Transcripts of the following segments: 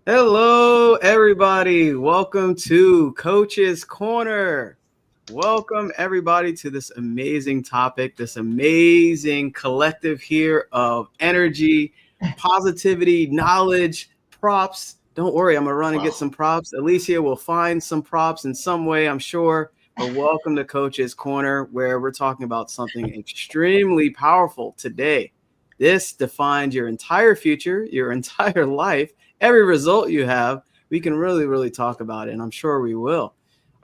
Hello, everybody. Welcome to Coach's Corner. Welcome, everybody, to this amazing topic, this amazing collective here of energy, positivity, knowledge, props. Don't worry, I'm going to run and get some props. Alicia will find some props in some way, I'm sure. But welcome to Coach's Corner, where we're talking about something extremely powerful today. This defines your entire future, your entire life, every result you have. We can really talk about it, and I'm sure we will.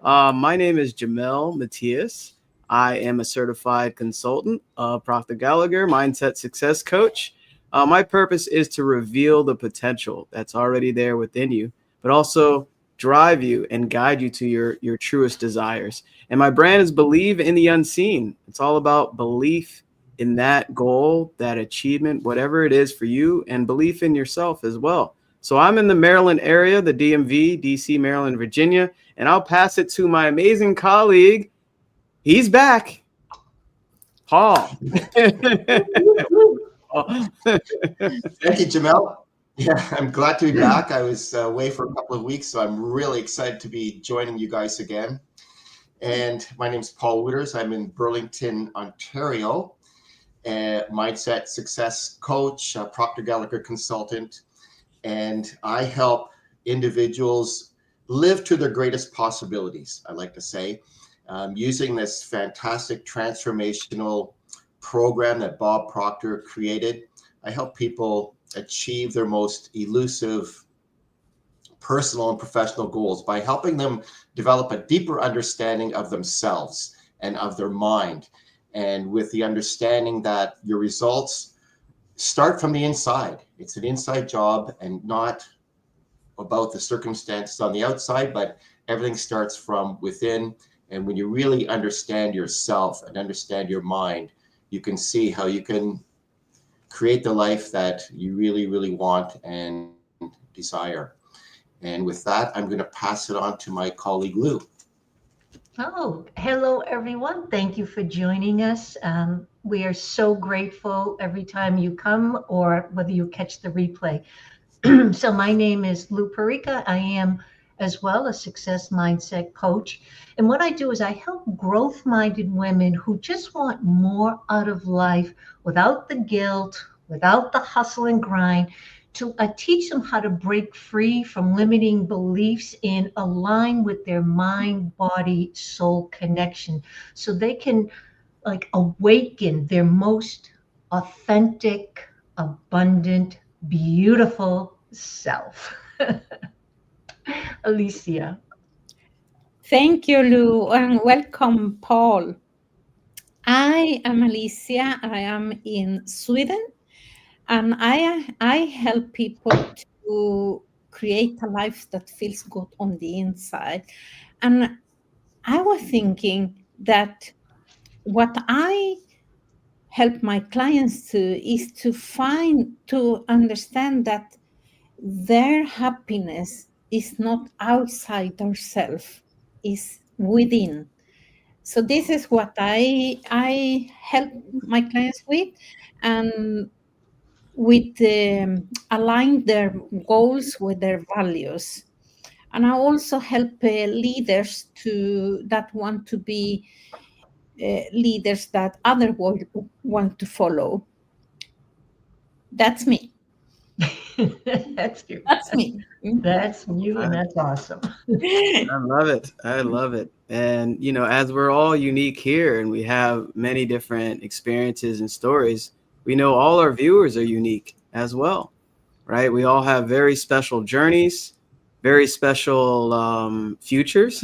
My name is Jamel Matias. I am a certified consultant, Proctor Gallagher, mindset success coach. My purpose is to reveal the potential that's already there within you, but also drive you and guide you to your truest desires. And my brand is Believe in the Unseen. It's all about belief in that goal, that achievement, whatever it is for you, and belief in yourself as well. So I'm in the Maryland area, the DMV, DC, Maryland, Virginia, and I'll pass it to my amazing colleague. He's back, Paul. Thank you, Jamel. Yeah, I'm glad to be back. I was away for a couple of weeks, so I'm really excited to be joining you guys again. And my name's Paul Wooters. I'm in Burlington, Ontario, mindset success coach, Proctor Gallagher consultant, and I help individuals live to their greatest possibilities, I like to say, using this fantastic transformational program that Bob Proctor created. I help people achieve their most elusive personal and professional goals by helping them develop a deeper understanding of themselves and of their mind. And with the understanding that your results start from the inside. It's an inside job and not about the circumstances on the outside, but everything starts from within. And when you really understand yourself and understand your mind, you can see how you can create the life that you really want and desire. And with that, I'm going to pass it on to my colleague, Lou. Oh, hello, everyone. Thank you for joining us. We are so grateful every time you come or whether you catch the replay. So my name is Lou Perica. I am as well a success mindset coach. And what I do is I help growth-minded women who just want more out of life without the guilt, without the hustle and grind, to teach them how to break free from limiting beliefs and align with their mind, body, soul connection so they can like awaken their most authentic, abundant, beautiful self. Alicia. Thank you, Lou, and welcome, Paul. I am Alicia. I am in Sweden, and I help people to create a life that feels good on the inside. And I was thinking that what I help my clients to is to understand that their happiness is not outside themselves, is within. So this is what I help my clients with, and with align their goals with their values. And I also help leaders that want to be leaders that others want to follow. That's me. That's you. That's me. That's you, and that's awesome. I love it. I love it. And, as we're all unique here and we have many different experiences and stories, we know all our viewers are unique as well, right? We all have very special journeys, very special futures,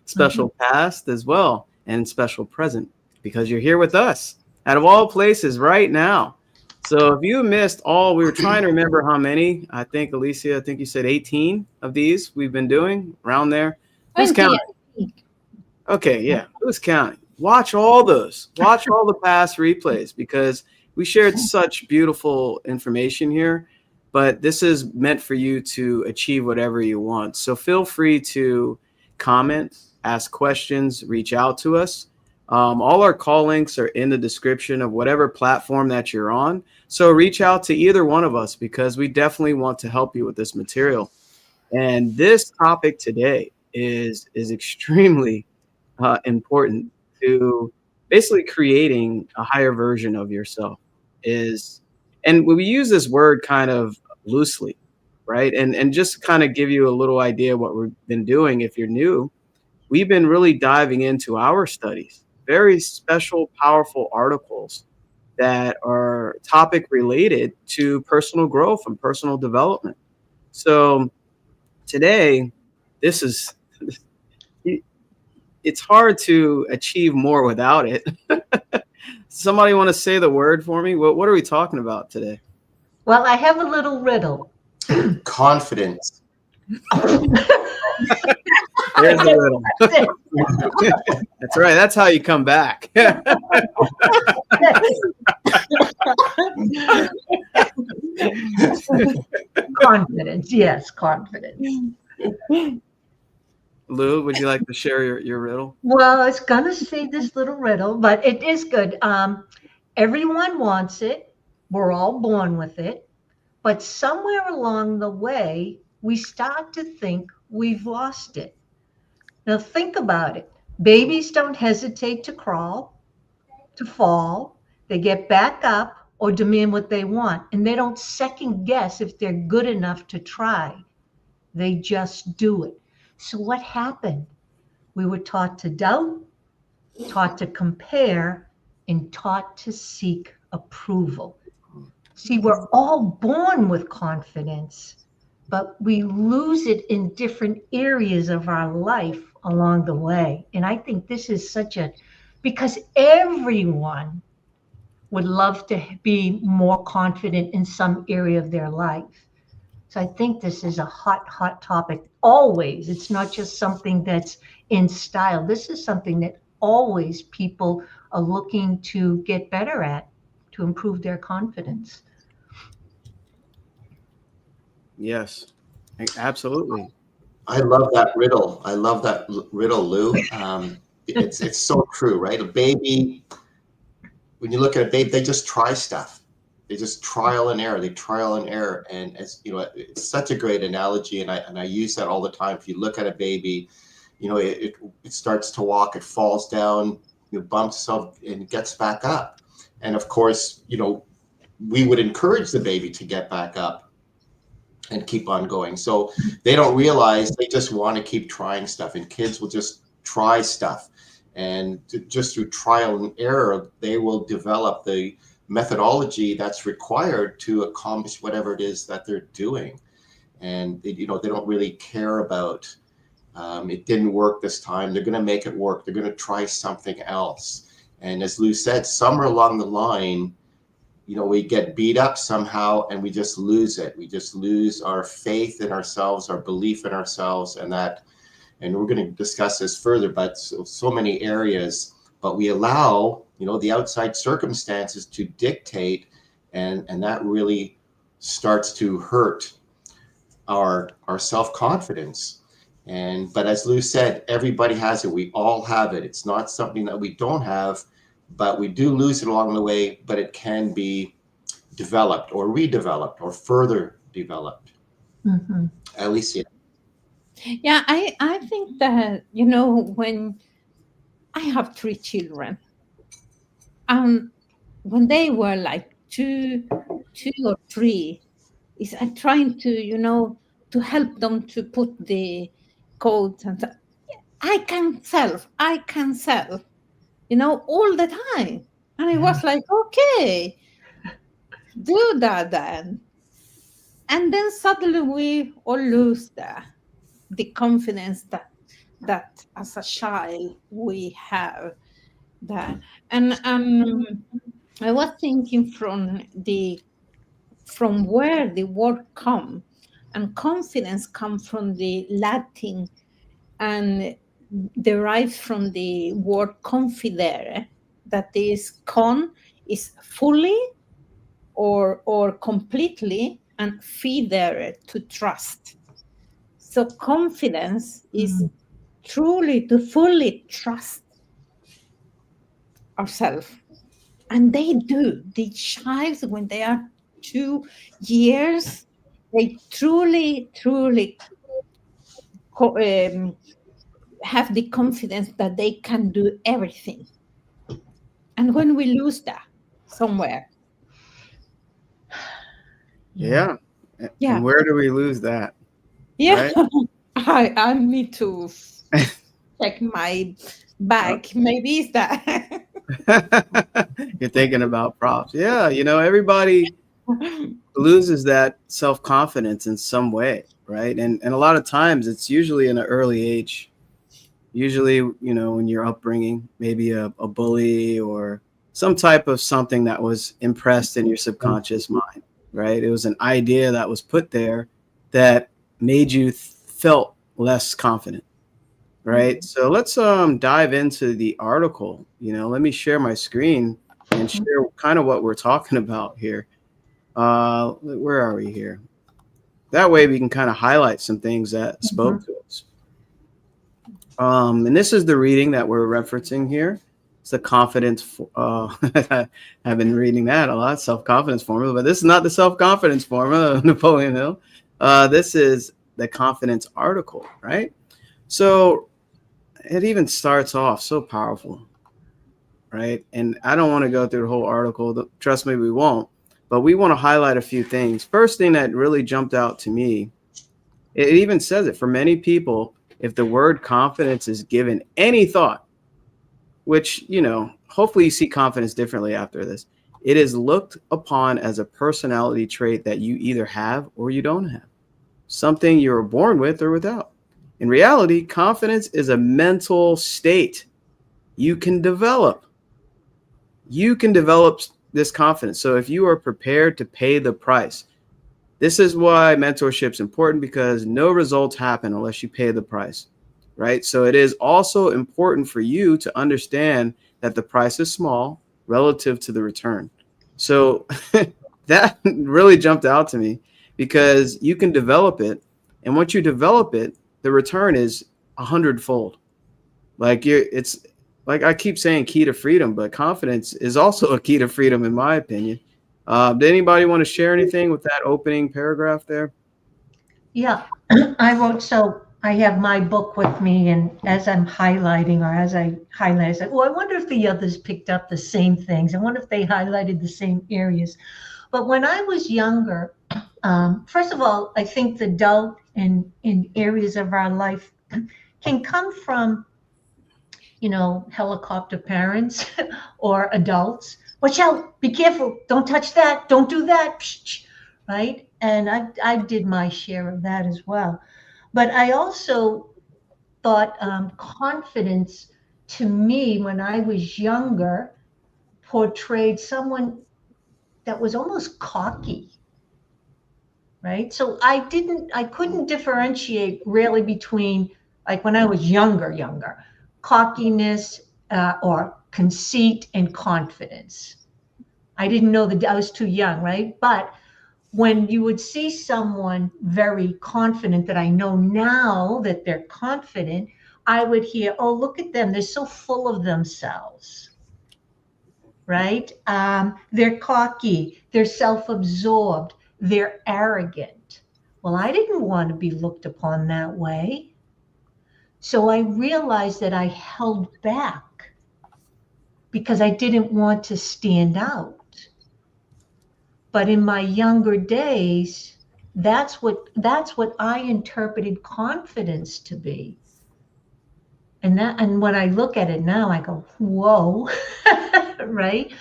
special past as well, and special present because you're here with us out of all places right now. So if you missed all, we were trying to remember how many. I think, Alicia, you said 18 of these we've been doing around there. Who's 20, counting? I think. Okay, yeah. Who's counting? Watch all those. Watch all the past replays because we shared such beautiful information here. But this is meant for you to achieve whatever you want. So feel free to comment, ask questions, reach out to us. All our call links are in the description of whatever platform that you're on. So reach out to either one of us because we definitely want to help you with this material. And this topic today is extremely important to basically creating a higher version of yourself. And we use this word kind of loosely, right? And just to kind of give you a little idea what we've been doing, if you're new, we've been really diving into our studies, very special, powerful articles that are topic related to personal growth and personal development. So today, this is, it's hard to achieve more without it. Somebody want to say the word for me? What are we talking about today? Well, I have a little riddle. Confidence. There's the riddle. That's right. That's how you come back. Confidence. Yes, confidence. Lou, would you like to share your riddle? Well, I was going to say this little riddle, but it is good. Everyone wants it. We're all born with it. But somewhere along the way, we start to think we've lost it. Now, think about it. Babies don't hesitate to crawl, to fall. They get back up or demand what they want. And they don't second guess if they're good enough to try. They just do it. So what happened? We were taught to doubt, taught to compare, and taught to seek approval. See, we're all born with confidence, but we lose it in different areas of our life along the way. And I think this is because everyone would love to be more confident in some area of their life. So I think this is a hot, hot topic always. It's not just something that's in style. This is something that always people are looking to get better at, to improve their confidence. Yes, absolutely. I love that riddle. I love that riddle, Lou. It's so true, right? A baby, when you look at a baby, they just try stuff. They just trial and error. They trial and error, and as you know, it's such a great analogy, and I use that all the time. If you look at a baby, you know, it starts to walk, it falls down, bumps itself, and gets back up. And of course, you know, we would encourage the baby to get back up and keep on going. So they don't realize they just want to keep trying stuff, and kids will just try stuff, and just through trial and error, they will develop the methodology that's required to accomplish whatever it is that they're doing. And they don't really care about it didn't work this time, they're going to make it work, they're going to try something else. And as Lou said, somewhere along the line, we get beat up somehow and we just lose it. We just lose our faith in ourselves, our belief in ourselves, and we're going to discuss this further, but so many areas, but we allow the outside circumstances to dictate, and that really starts to hurt our self-confidence. But as Lou said, everybody has it. We all have it. It's not something that we don't have, but we do lose it along the way, but it can be developed or redeveloped or further developed. Mm-hmm. Alicia. Yeah, I think that, when I have 3 children, when they were like two or 3, I'm trying to, to help them to put the codes and I can sell, all the time. And I was like, okay, do that then. And then suddenly we all lose the confidence that as a child we have that. And I was thinking from where the word come, and confidence comes from the Latin and derives from the word confidere, that is fully or completely, and fidere, to trust. So confidence is truly to fully trust ourselves. And they do. The child, when they are 2 years, they truly have the confidence that they can do everything. And when we lose that somewhere. Yeah. Yeah. And where do we lose that? Yeah. Right? I need to check my bag. Maybe it's that. You're thinking about props. Yeah. Everybody loses that self-confidence in some way, right? And a lot of times it's usually in an early age. Usually, when you're upbringing, maybe a bully or some type of something that was impressed in your subconscious mind, right? It was an idea that was put there that made you felt less confident, right? So let's dive into the article. Let me share my screen and share kind of what we're talking about here. Where are we here? That way we can kind of highlight some things that spoke to us. And this is the reading that we're referencing here. It's the confidence. I've been reading that a lot, self-confidence formula, but this is not the self-confidence formula of Napoleon Hill. This is the confidence article, right? So it even starts off so powerful, right? And I don't want to go through the whole article. Trust me, we won't. But we want to highlight a few things. First thing that really jumped out to me, it even says it for many people. If the word confidence is given any thought, which, hopefully you see confidence differently after this, it is looked upon as a personality trait that you either have or you don't have, something you were born with or without. In reality, confidence is a mental state you can develop. You can develop this confidence. So if you are prepared to pay the price, this is why mentorship is important, because no results happen unless you pay the price, right? So it is also important for you to understand that the price is small relative to the return. So that really jumped out to me, because you can develop it. And once you develop it, the return is 100-fold. It's like I keep saying key to freedom, but confidence is also a key to freedom, in my opinion. Did anybody want to share anything with that opening paragraph there? Yeah, I wrote, so I have my book with me, and as I'm highlighting, or as I highlight, I said, well, I wonder if the others picked up the same things. I wonder if they highlighted the same areas. But when I was younger, first of all, I think the doubt in areas of our life can come from, helicopter parents or adults. Watch out, be careful, don't touch that, don't do that, right? And I did my share of that as well. But I also thought confidence, to me, when I was younger, portrayed someone that was almost cocky, right? So I couldn't differentiate really between, like when I was younger, cockiness or conceit and confidence. I didn't know that, I was too young, right? But when you would see someone very confident, that I know now that they're confident, I would hear, oh, look at them, they're so full of themselves, right? They're cocky, they're self-absorbed, they're arrogant. Well, I didn't want to be looked upon that way. So I realized that I held back because I didn't want to stand out. But in my younger days, that's what I interpreted confidence to be. And when I look at it now, I go, whoa, right?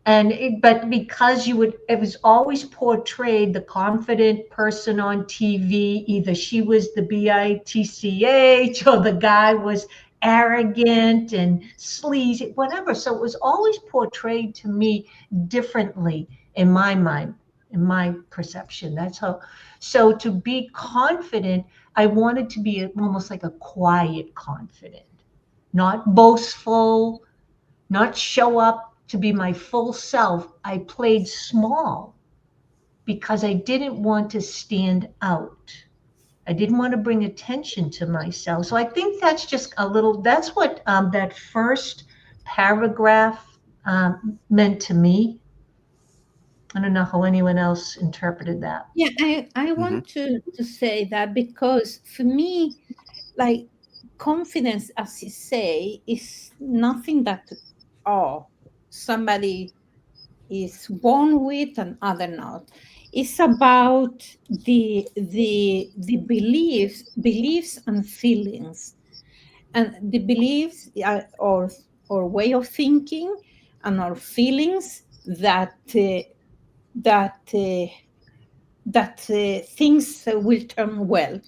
But because it was always portrayed, the confident person on TV, either she was the bitch or the guy was arrogant and sleazy, whatever. So it was always portrayed to me differently in my mind, in my perception. That's how. So to be confident, I wanted to be almost like a quiet confident, not boastful, not show up to be my full self. I played small because I didn't want to stand out. I didn't want to bring attention to myself. So I think that's just that's what that first paragraph meant to me. I don't know how anyone else interpreted that. Yeah, I want to say that, because for me, like confidence, as you say, is nothing that somebody is born with and other not. It's about the beliefs and feelings, and the beliefs or way of thinking and our feelings that things will turn well,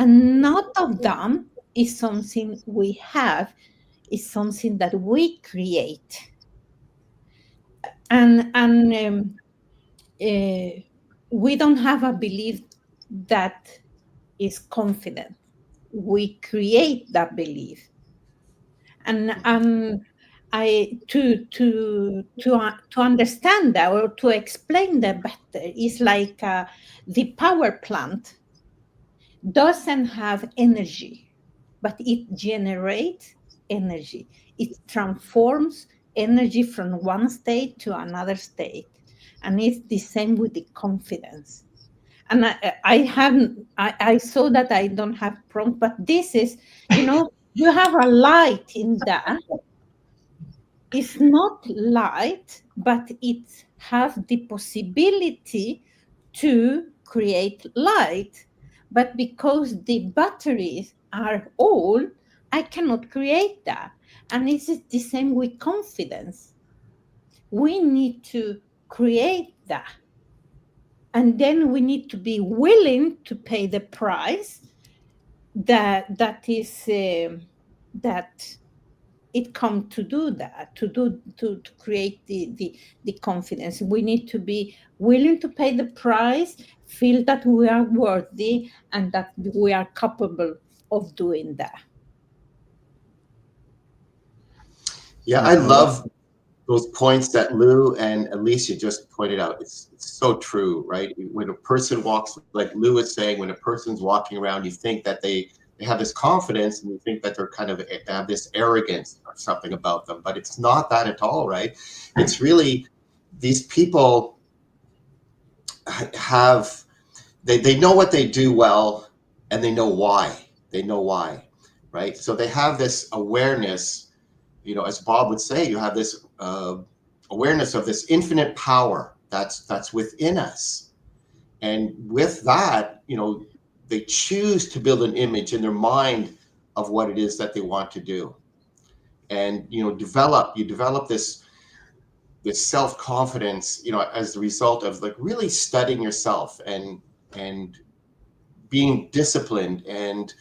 and not of them is something we have, is something that we create. And we don't have a belief that is confident. We create that belief. And I to understand that, or to explain that better, is like the power plant doesn't have energy, but it generates energy. It transforms energy from one state to another state. And it's the same with the confidence. And I saw that I don't have prompt, but this is, you have a light in that. It's not light, but it has the possibility to create light. But because the batteries are old, I cannot create that. And it's the same with confidence. We need to create that. And then we need to be willing to pay the price that it comes to do that, to create the confidence. We need to be willing to pay the price, feel that we are worthy, and that we are capable of doing that. Yeah, I love those points that Lou and Alicia just pointed out. It's so true, right? When a person walks, like Lou was saying, when a person's walking around, you think that they have this confidence, and you think that they're kind of have this arrogance or something about them, but it's not that at all, right? It's really, these people have, they know what they do well, and they know why. They know why, right? So they have this awareness, as Bob would say, you have this awareness of this infinite power that's within us. And with that, they choose to build an image in their mind of what it is that they want to do. And, you develop this self-confidence, as the result of like really studying yourself and being disciplined. And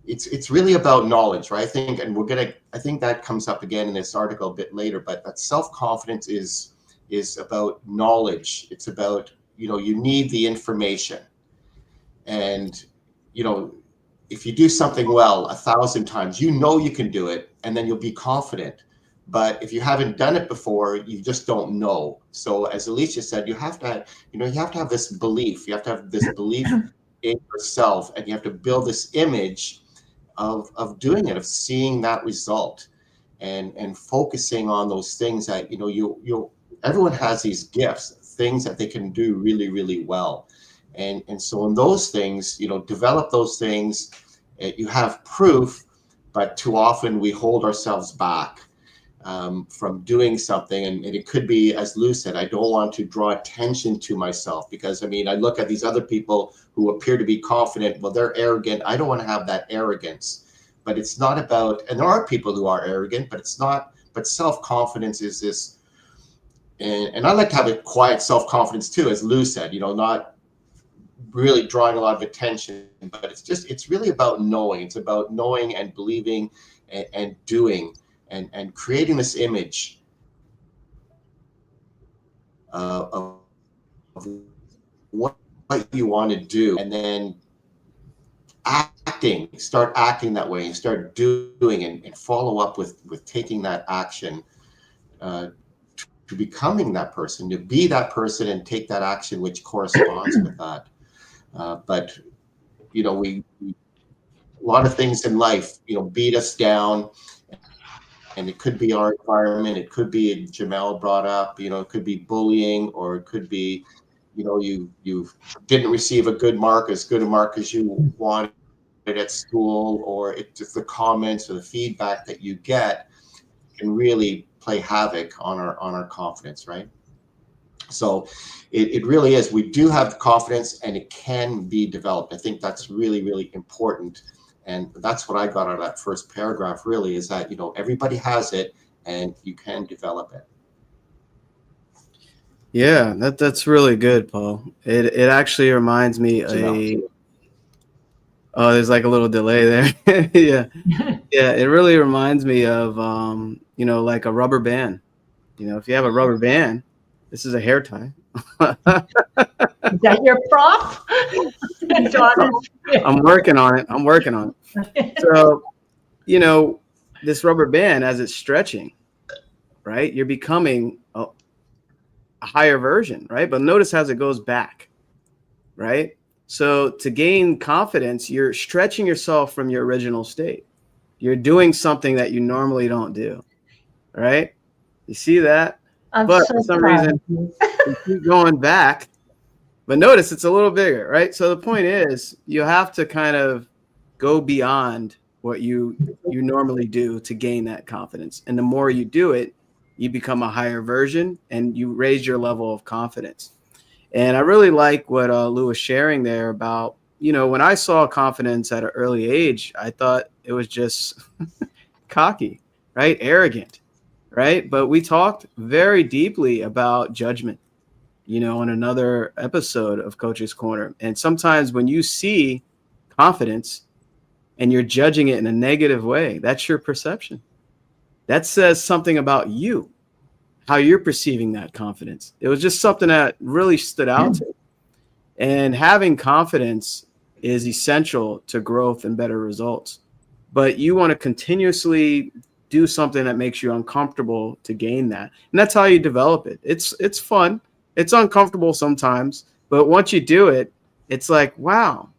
it's really about knowledge, right? I think that comes up again in this article a bit later, but that self-confidence is about knowledge. It's about, you need the information. And, if you do something well 1,000 times, you can do it, and then you'll be confident. But if you haven't done it before, you just don't know. So as Alicia said, you have to have this belief. You have to have this belief in yourself, and you have to build this image of doing it, of seeing that result, and focusing on those things that, everyone has these gifts, things that they can do really, really well. And so in those things, develop those things, you have proof, but too often we hold ourselves back from doing something. And it could be, as Lou said, I don't want to draw attention to myself, because I look at these other people who appear to be confident. Well, they're arrogant. I don't want to have that arrogance. But it's not about, and there are people who are arrogant, but it's not, but self-confidence is this, and I like to have a quiet self-confidence too, as Lou said, not really drawing a lot of attention, but it's really about knowing. It's about knowing and believing and doing and creating this image of what you want to do, and then start acting that way, and start doing and follow up with taking that action to becoming that person, to be that person and take that action which corresponds with that. But a lot of things in life, beat us down, and it could be our environment. It could be, Jamel brought up, it could be bullying, or it could be, you didn't receive as good a mark as you wanted, at school, or it's just the comments or the feedback that you get can really play havoc on our confidence, right? So it really is. We do have confidence, and it can be developed. I think that's really, really important. And that's what I got out of that first paragraph, really, is that, everybody has it and you can develop it. Yeah, that's really good, Paul. It actually reminds me there's like a little delay there. Yeah. Yeah, it really reminds me of like a rubber band. If you have a rubber band, this is a hair tie. Is that your prop? I'm working on it. So, this rubber band, as it's stretching, right? You're becoming a higher version, right? But notice as it goes back, right? So to gain confidence, you're stretching yourself from your original state. You're doing something that you normally don't do, right? You see that? But for some reason, you keep going back. But notice it's a little bigger, right? So the point is, you have to kind of go beyond what you normally do to gain that confidence. And the more you do it, you become a higher version and you raise your level of confidence. And I really like what Lou was sharing there about, when I saw confidence at an early age, I thought it was just cocky, right? Arrogant, right? But we talked very deeply about judgment, on another episode of Coach's Corner. And sometimes when you see confidence and you're judging it in a negative way, that's your perception. That says something about you, how you're perceiving that confidence. It was just something that really stood out to me. And having confidence is essential to growth and better results. But you want to continuously do something that makes you uncomfortable to gain that. And that's how you develop it. It's fun. It's uncomfortable sometimes. But once you do it, it's like, wow,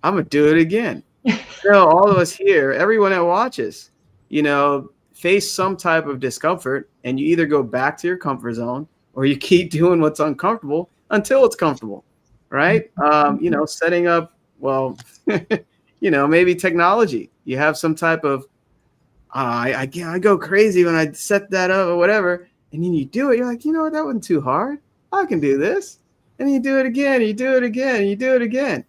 I'm going to do it again. All of us here, everyone that watches, face some type of discomfort, and you either go back to your comfort zone or you keep doing what's uncomfortable until it's comfortable, right? Setting up, maybe technology. You have some type of, I go crazy when I set that up or whatever, and then you do it. You're like, what, that wasn't too hard. I can do this. And then you do it again, you do it again, you do it again.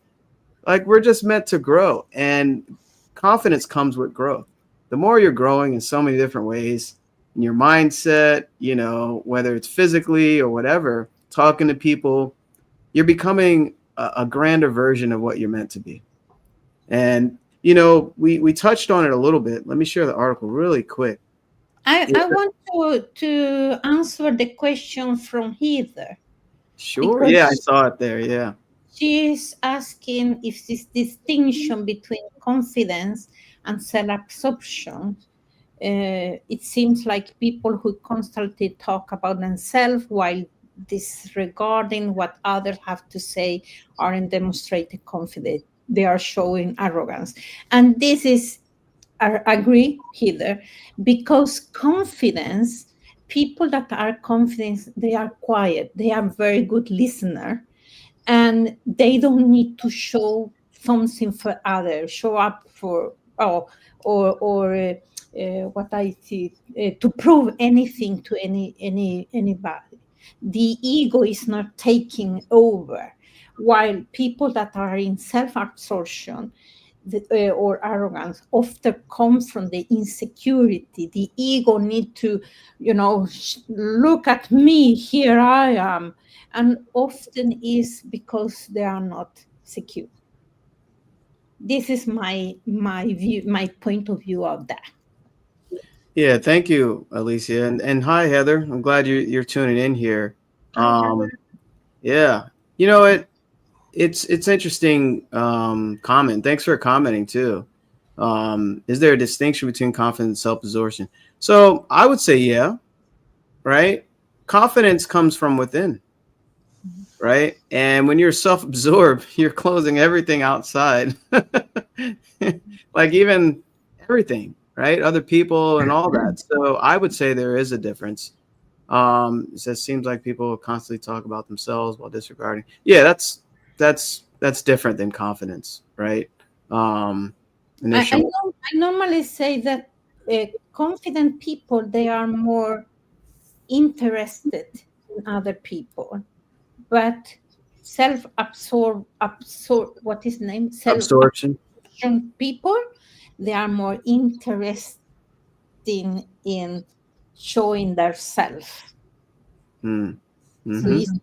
Like, we're just meant to grow, and confidence comes with growth. The more you're growing in so many different ways, in your mindset, whether it's physically or whatever, talking to people, you're becoming a grander version of what you're meant to be. And, we touched on it a little bit. Let me share the article really quick. I want to answer the question from Heather. Sure. Yeah, I saw it there. Yeah. She's asking if this distinction between confidence and self-absorption. It seems like people who constantly talk about themselves while disregarding what others have to say aren't demonstrating confidence. They are showing arrogance. And this is, I agree, Heather, because confidence, people that are confident, they are quiet. They are very good listener. And they don't need to show something for others, show up for, what I see, to prove anything to anybody. The ego is not taking over, while people that are in self-absorption or arrogance often comes from the insecurity. The ego need to, look at me, here I am, and often is because they are not secure. This is my view, my point of view of that. Yeah, thank you, Alicia, and hi, Heather. I'm glad you're tuning in here. Yeah, it's interesting comment. Thanks for commenting too. Is there a distinction between confidence and self-absorption? So I would say, yeah, right? Confidence comes from within, right? And when you're self-absorbed, you're closing everything outside, like even everything, right? Other people and all that. So I would say there is a difference. It seems like people constantly talk about themselves while disregarding. Yeah, that's different than confidence, right? initial? I normally say that confident people, they are more interested in other people, but what is the name? Absorption. Self-absorption people, they are more interested in showing their self. Mm. So, Mhm.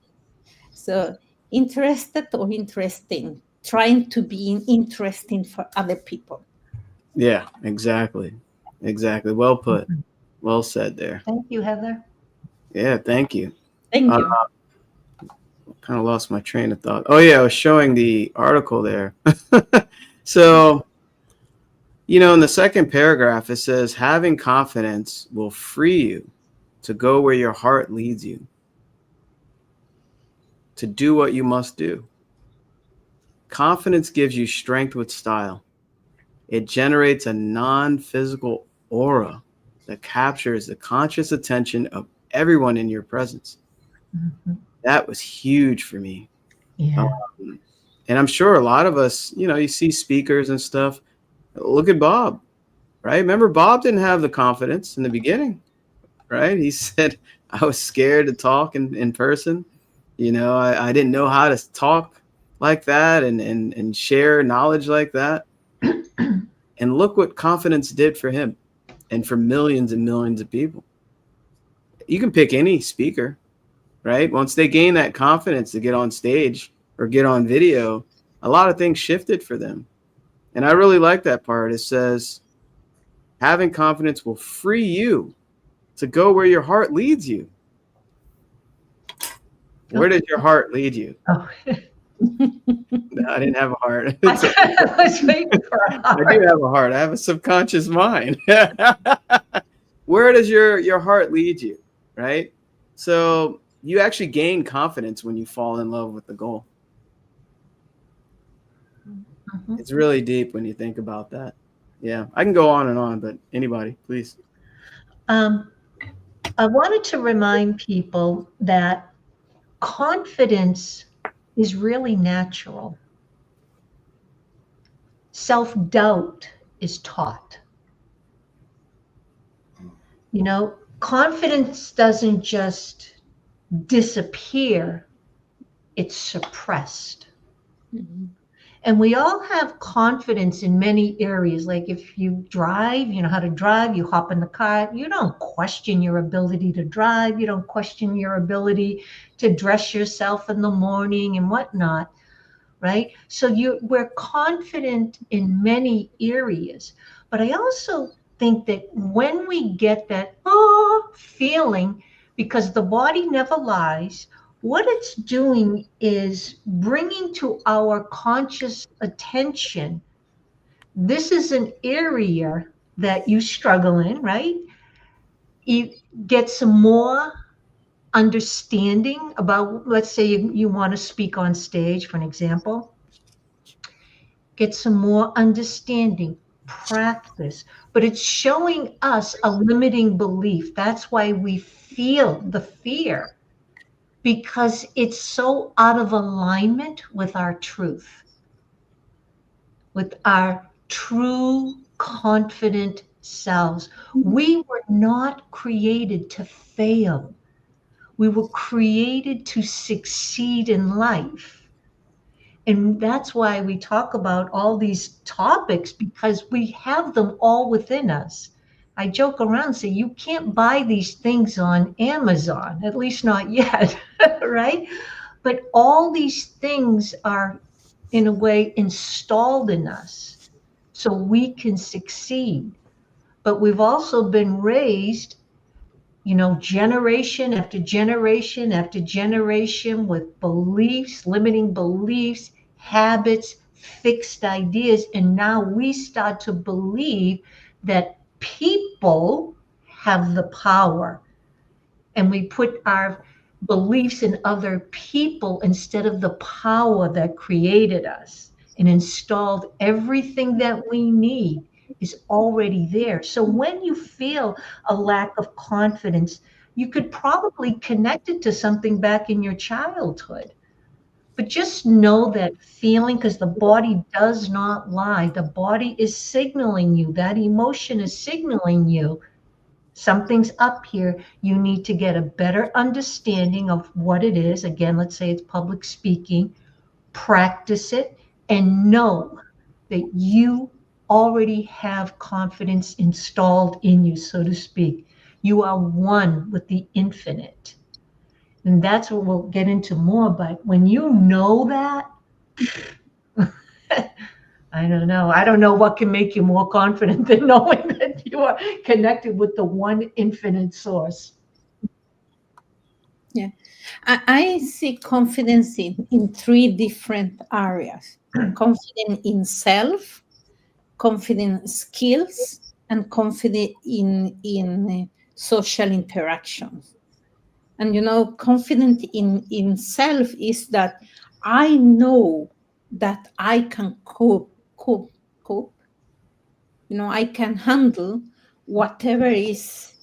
so interested or interesting, trying to be interesting for other people. Yeah, exactly. Exactly. Well put. Well said there. Thank you, Heather. Yeah, thank you. Thank you. Kind of lost my train of thought. Oh yeah, I was showing the article there. So, in the second paragraph, it says having confidence will free you to go where your heart leads you, to do what you must do. Confidence gives you strength with style. It generates a non-physical aura that captures the conscious attention of everyone in your presence. Mhm. That was huge for me. Yeah. And I'm sure a lot of us, you see speakers and stuff. Look at Bob, right? Remember, Bob didn't have the confidence in the beginning, right? He said, I was scared to talk in person. I didn't know how to talk like that and share knowledge like that. And look what confidence did for him and for millions and millions of people. You can pick any speaker, right? Once they gain that confidence to get on stage or get on video, a lot of things shifted for them. And I really like that part. It says, having confidence will free you to go where your heart leads you. Where did your heart lead you? Oh. No, I didn't have a heart. I was waiting for a I heart. do have a heart. I have a subconscious mind. Where does your heart lead you, right? So you actually gain confidence when you fall in love with the goal. Mhm. It's really deep when you think about that. Yeah, I can go on and on, but anybody, please. I wanted to remind people that confidence is really natural. Self-doubt is taught. Confidence doesn't just disappear, it's suppressed. Mhm. And we all have confidence in many areas. Like if you drive, you know how to drive, you hop in the car, you don't question your ability to drive, you don't question your ability to dress yourself in the morning and whatnot, right? So we're confident in many areas. But I also think that when we get that feeling, because the body never lies, what it's doing is bringing to our conscious attention, this is an area that you struggle in, right? You get some more understanding about, let's say you want to speak on stage, for an example. Get some more understanding, practice, but it's showing us a limiting belief. That's why we feel the fear, because it's so out of alignment with our truth, with our true confident selves. We were not created to fail. We were created to succeed in life. And that's why we talk about all these topics, because we have them all within us. I joke around and say, you can't buy these things on Amazon, at least not yet, right? But all these things are, in a way, installed in us so we can succeed. But we've also been raised, generation after generation after generation with beliefs, limiting beliefs, habits, fixed ideas. And now we start to believe that people have the power. And we put our beliefs in other people instead of the power that created us and installed everything that we need is already there. So when you feel a lack of confidence, you could probably connect it to something back in your childhood. But just know that feeling, because the body does not lie. The body is signaling you. That emotion is signaling you. Something's up here. You need to get a better understanding of what it is. Again, let's say it's public speaking. Practice it and know that you already have confidence installed in you, so to speak. You are one with the infinite. And that's what we'll get into more. But when you know that, I don't know. I don't know what can make you more confident than knowing that you are connected with the one infinite source. Yeah. I see confidence in three different areas. Confidence in self, confident skills, and confident in social interactions. And confident in self is that I know that I can cope. I can handle whatever is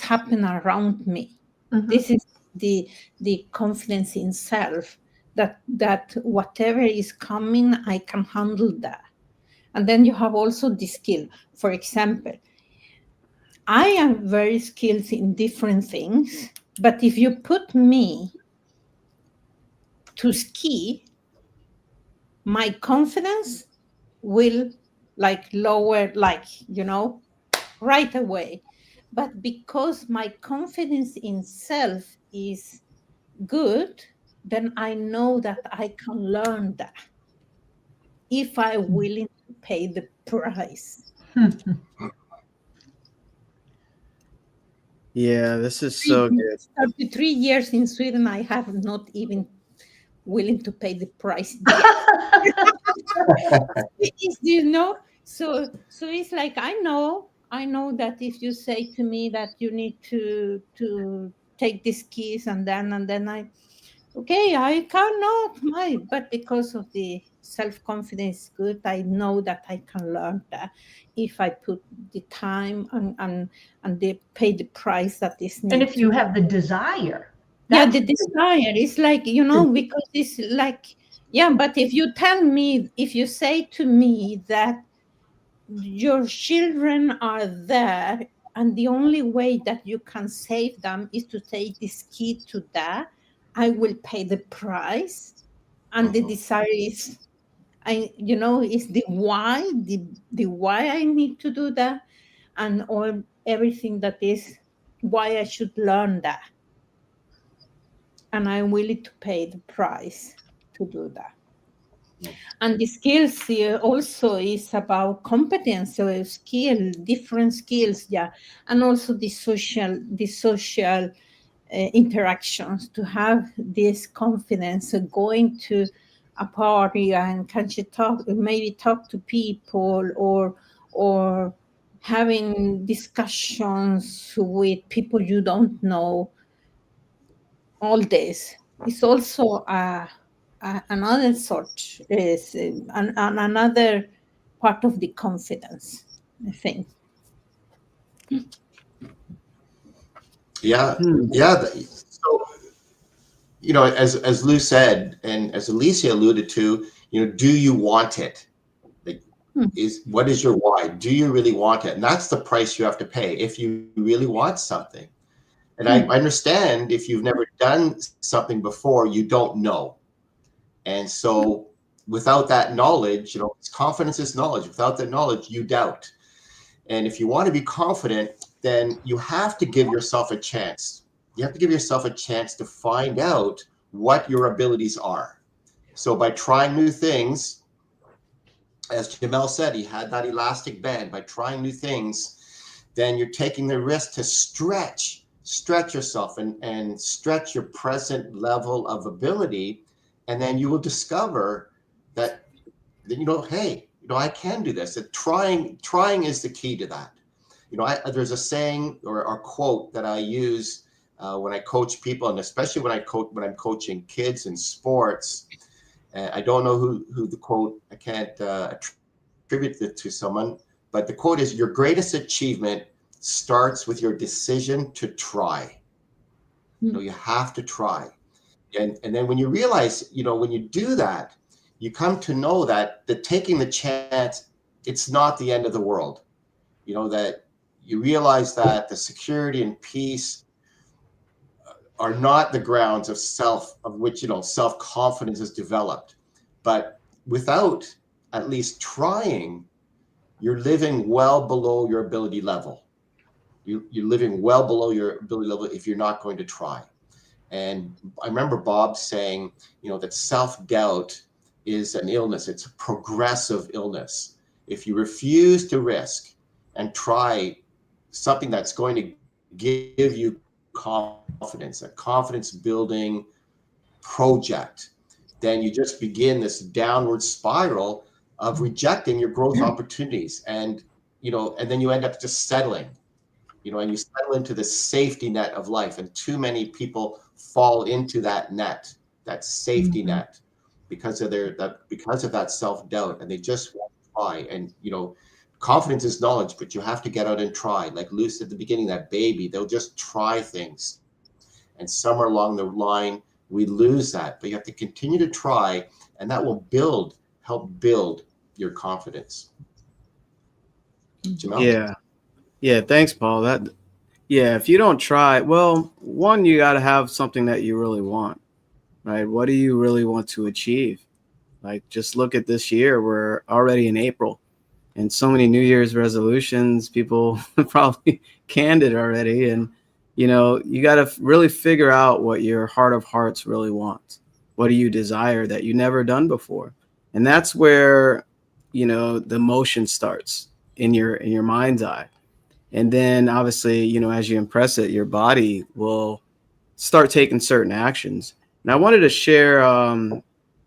happening around me. Mhm. This is the confidence in self, that whatever is coming, I can handle that. And then you have also the skill. For example, I am very skilled in different things, but if you put me to ski, my confidence will lower, right away. But because my confidence in self is good, then I know that I can learn that if I'm willing to pay the price. Yeah, this is so good. 33 years in Sweden, I have not even willing to pay the price yet. So it's like I know that if you say to me that you need to take these keys and then I cannot, but because of the self-confidence good, I know that I can learn that if I put the time and they pay the price that is needed. And if you have the desire. Yeah, the desire is because it's like, yeah, but if you say to me that your children are there and the only way that you can save them is to take this key to that, I will pay the price. And the desire is, is the why, the why I need to do that, and all everything that is why I should learn that. And I'm willing to pay the price to do that. And the skills here also is about competence, so skill, different skills, yeah, and also the social interactions, to have this confidence of going to a party and can you maybe talk to people or having discussions with people you don't know. All this is also another sort, is another part of the confidence, I think. Yeah. So, as Lou said, and as Alicia alluded to, do you want it? What is your why? Do you really want it? And that's the price you have to pay if you really want something. And I understand if you've never done something before, you don't know. And so without that knowledge, confidence is knowledge. Without that knowledge, you doubt. And if you want to be confident, then you have to give yourself a chance. You have to give yourself a chance to find out what your abilities are. So by trying new things, as Jamel said, he had that elastic band. By trying new things, then you're taking the risk to stretch yourself and stretch your present level of ability. And then you will discover that, hey, I can do this. That trying is the key to that. There's a saying or a quote that I use when I coach people, and especially when I'm coaching kids in sports. I don't know who the quote, I can't attribute it to someone, but the quote is, your greatest achievement starts with your decision to try. You have to try. And then when you realize, when you do that, you come to know that taking the chance, it's not the end of the world. That you realize that the security and peace are not the grounds of which self-confidence is developed. But without at least trying, you're living well below your ability level. You're living well below your ability level if you're not going to try. And I remember Bob saying, that self-doubt is an illness. It's a progressive illness. If you refuse to risk and try something that's going to give you confidence, a confidence building project, then you just begin this downward spiral of rejecting your growth opportunities. And then you end up just settling, and you settle into the safety net of life. And too many people fall into that safety net because of that self-doubt, and they just won't try. And confidence is knowledge, but you have to get out and try. Like Lou said at the beginning, that baby, they'll just try things, and somewhere along the line we lose that. But you have to continue to try, and that will help build your confidence. Jamel? Yeah, thanks, Paul. If you don't try, well, one, you got to have something that you really want, right? What do you really want to achieve? Like, just look at this year. We're already in April, and so many New Year's resolutions, people probably canned it already. And, you got to really figure out what your heart of hearts really wants. What do you desire that you never done before? And that's where, the motion starts in your mind's eye. And then obviously, as you impress it, your body will start taking certain actions. And I wanted to share,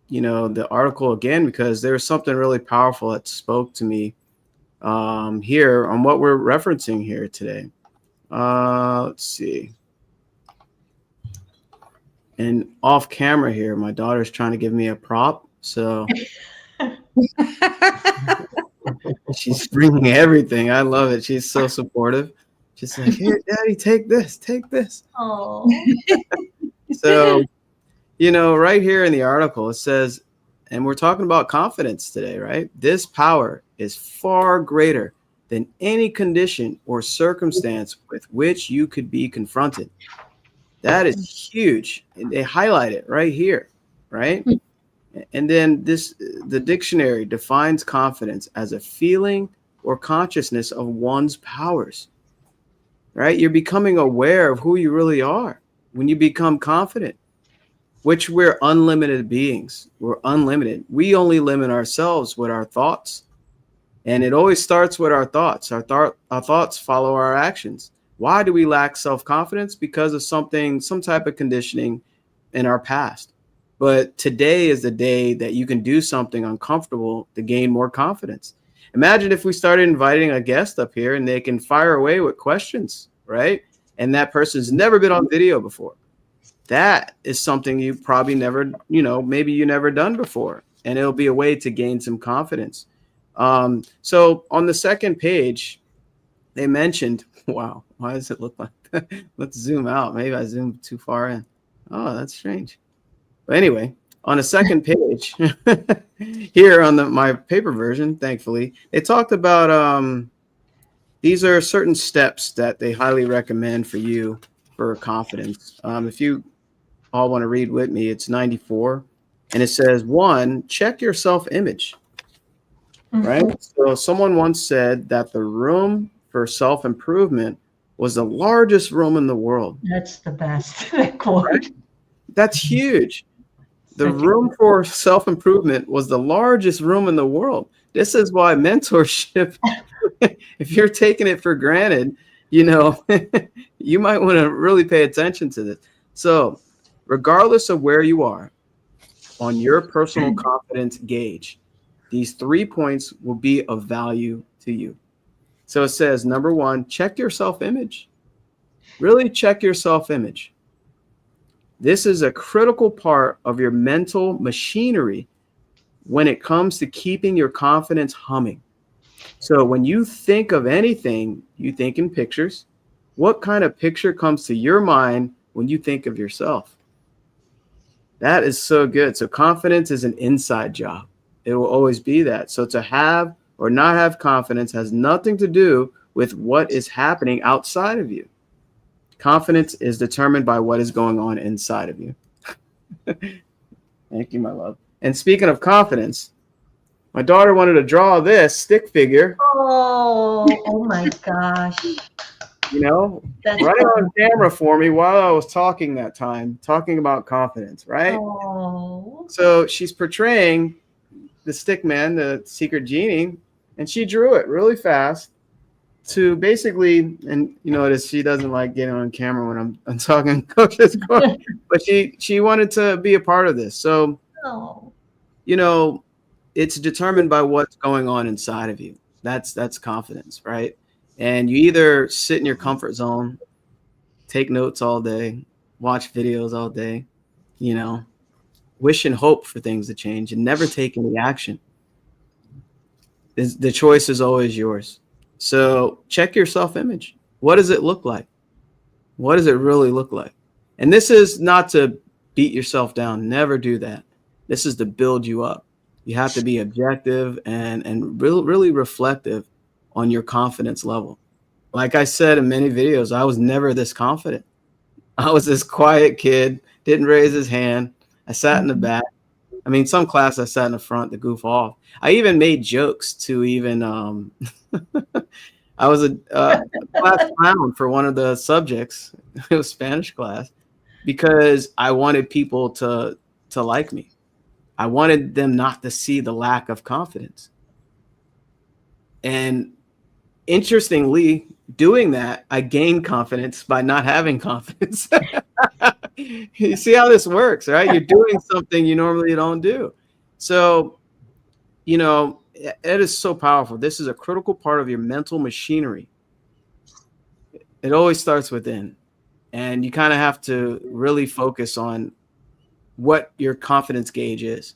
the article again, because there's something really powerful that spoke to me here on what we're referencing here today. Let's see. And off camera here, my daughter's trying to give me a prop. So she's bringing everything. I love it. She's so supportive. She's like, "Here, Daddy, take this, take this." Oh. So, right here in the article, it says, and we're talking about confidence today, right? This power is far greater than any condition or circumstance with which you could be confronted. That is huge. And they highlight it right here, right? And then the dictionary defines confidence as a feeling or consciousness of one's powers, right? You're becoming aware of who you really are when you become confident, which we're unlimited beings. We're unlimited. We only limit ourselves with our thoughts. And it always starts with our thoughts. Our thoughts follow our actions. Why do we lack self-confidence? Because of some type of conditioning in our past. But today is the day that you can do something uncomfortable to gain more confidence. Imagine if we started inviting a guest up here and they can fire away with questions, right? And that person's never been on video before. That is something you probably never, maybe you never done before. And it'll be a way to gain some confidence. So on the second page, they mentioned, wow, why does it look like that? Let's zoom out. Maybe I zoomed too far in. Oh, that's strange. But anyway, on the second page here on my paper version, thankfully, they talked about these are certain steps that they highly recommend for you for confidence. If you all want to read with me, it's 94. And it says, 1, check your self-image. Right? So someone once said that the room for self-improvement was the largest room in the world. That's the best quote. Right? That's huge. The room for self-improvement was the largest room in the world. This is why mentorship, if you're taking it for granted, you might want to really pay attention to this. So regardless of where you are on your personal confidence gauge, these 3 points will be of value to you. So it says, number 1, check your self-image. Really check your self-image. This is a critical part of your mental machinery when it comes to keeping your confidence humming. So when you think of anything, you think in pictures. What kind of picture comes to your mind when you think of yourself? That is so good. So confidence is an inside job. It will always be that. So to have or not have confidence has nothing to do with what is happening outside of you. Confidence is determined by what is going on inside of you. Thank you, my love. And speaking of confidence, my daughter wanted to draw this stick figure. Oh my gosh. You know, That's right on camera for me while I was talking that time, talking about confidence, right? Oh. So she's portraying the stick man, the secret genie, and she drew it really fast to basically, and you notice she doesn't like getting on camera when I'm talking Coach's Corner, but she wanted to be a part of this. So, Oh. you know, it's determined by what's going on inside of you. That's confidence, right? And you either sit in your comfort zone, take notes all day, watch videos all day, you know, wish and hope for things to change and never take any action. The choice is always yours. So check your self-image. What does it look like? What does it really look like? And this is not to beat yourself down. Never do that. This is to build you up. You have to be objective and really reflective on your confidence level. Like I said in many videos, I was never this confident. I was this quiet kid, didn't raise his hand. I sat in the back. I mean, some class I sat in the front to goof off. I even made jokes to even, I was a class clown for one of the subjects. It was Spanish class because I wanted people to like me. I wanted them not to see the lack of confidence. And interestingly, doing that, I gained confidence by not having confidence. You see how this works, right? You're doing something you normally don't do. So, you know, it is so powerful. This is a critical part of your mental machinery. It always starts within. And you kind of have to really focus on what your confidence gauge is.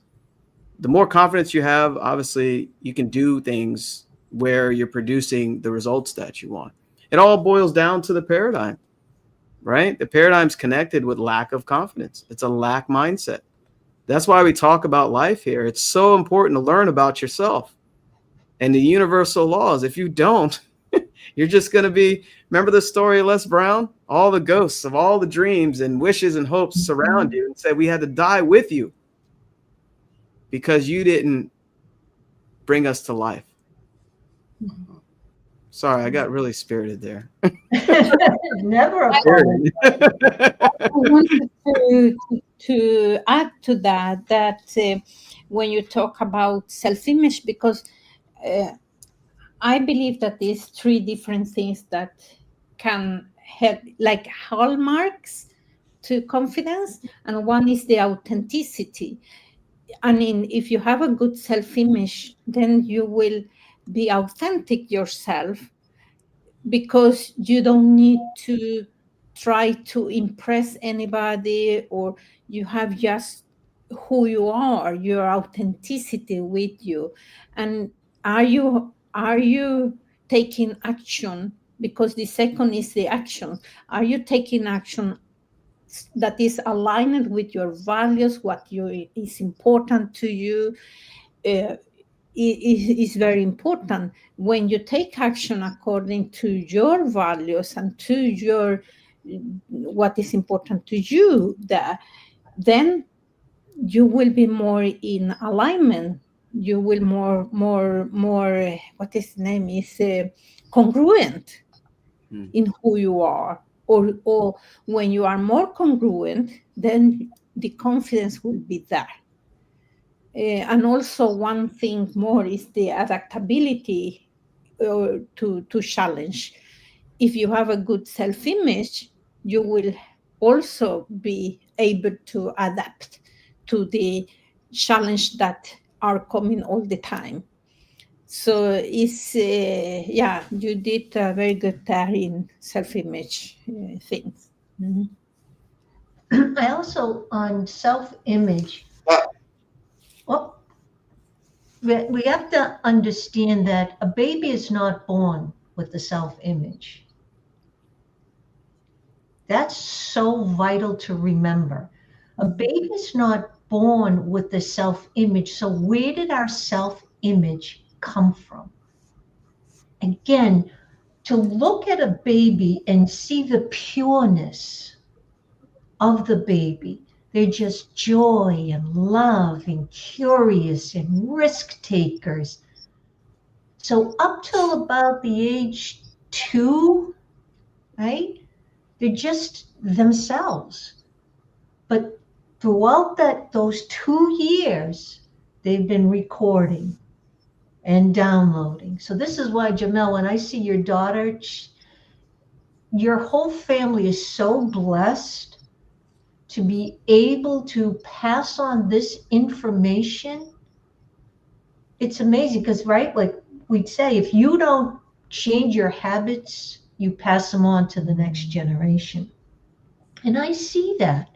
The more confidence you have, obviously, you can do things where you're producing the results that you want. It all boils down to the paradigm, right? The paradigm's connected with lack of confidence. It's a lack mindset. That's why we talk about life here. It's so important to learn about yourself and the universal laws. If you don't, you're just going to be, remember the story of Les Brown? All the ghosts of all the dreams and wishes and hopes surround you and say, we had to die with you because you didn't bring us to life. Sorry, I got really spirited there. Never a Spirited. I wanted to add to that when you talk about self-image, because I believe that there's three different things that can have like hallmarks to confidence, and one is the authenticity. I mean, if you have a good self-image, then you will be authentic yourself, because you don't need to try to impress anybody, or you have just who you are, your authenticity with you. And are you taking action? Because the second is the action. Are you taking action that is aligned with your values, what is important to you? Is very important. When you take action according to your values and to your what is important to you, then you will be more in alignment. You will more what is the name is congruent in who you are. Or when you are more congruent, then the confidence will be there. And also one thing more is the adaptability to challenge. If you have a good self-image, you will also be able to adapt to the challenge that are coming all the time. So it's, you did very good there in self-image things. I also, on self-image, well, we have to understand that a baby is not born with the self-image. That's so vital to remember. A baby's not born with the self-image. So where did our self-image come from? Again, to look at a baby and see the pureness of the baby. They're just joy and love and curious and risk takers. So up till about the age 2, right? They're just themselves. But throughout those 2 years, they've been recording and downloading. So this is why, Jamel, when I see your daughter, your whole family is so blessed to be able to pass on this information. It's amazing because, right, like we'd say, if you don't change your habits, you pass them on to the next generation. And I see that.